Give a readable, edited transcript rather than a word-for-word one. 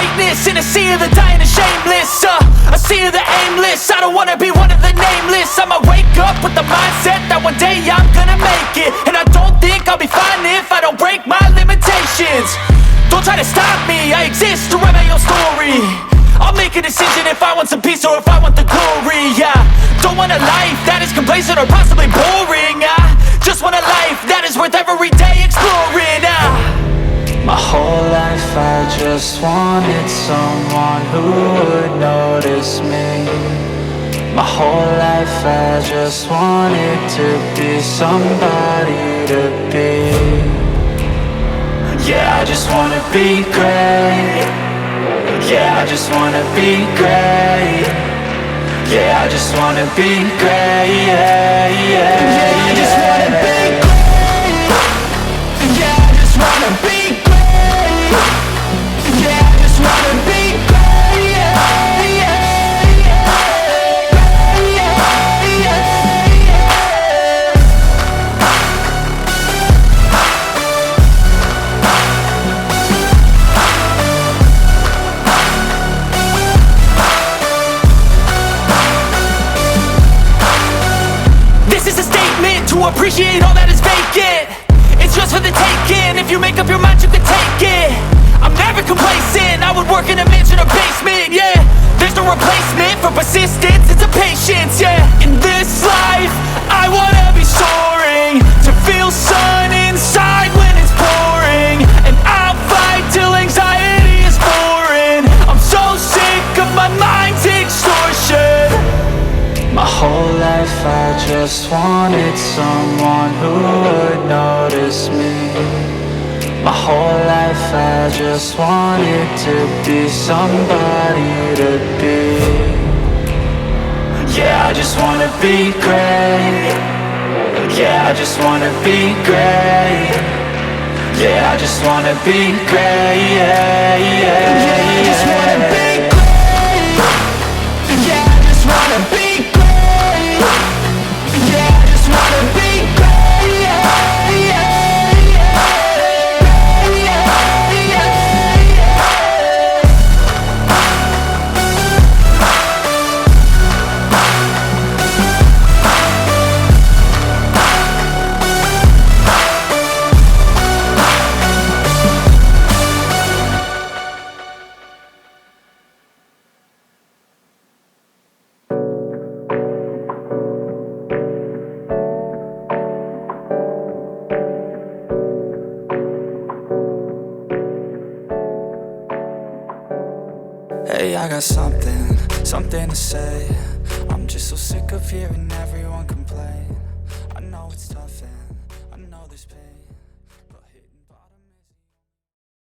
greatness in a sea of the dying and shameless. A sea of the aimless. I don't wanna be one of the nameless. I'ma wake up with the mindset that one day I'm gonna make it. And I don't think I'll be fine if I don't break my limitations. Don't try to stop me, I exist to write my own story. I'll make a decision if I want some peace or if I want the glory. Yeah, don't want a life that is complacent or possibly boring. I just want a life that is worth every day exploring. My whole life I just wanted someone who would notice me. My whole life I just wanted to be somebody to be. Yeah, I just wanna be great. Yeah, I just wanna be great. Yeah, I just wanna be great. Yeah, yeah, yeah, I just wanna be great. Yeah, I just wanna be great. Yeah, I just wanna be great. Yeah, yeah, yeah. Great, yeah, yeah, yeah. This is a statement to appreciate all that is vacant. It's just for the taking. If you make up your mind, you can take it. I'm never complacent. I would work in a mansion or basement. Yeah, there's no replacement for persistence. It's a patience. Yeah, in this life I wanna be soaring, to feel sun inside when it's pouring. And I'll fight till anxiety is foreign. I'm so sick of my mind's extortion. My whole life I just wanted someone who would notice me. My whole life I just wanted to be somebody to be. Yeah, I just wanna be great. Yeah, I just wanna be great. Yeah, I just wanna be great. Yeah, yeah, yeah, I just wanna be great. Yeah, I just wanna be great. Yeah, I just wanna be great. Yeah, yeah, yeah. Great, yeah, yeah, yeah. Hey, I got something to say. I'm just so sick of hearing everyone complain. I know it's tough and I know there's pain.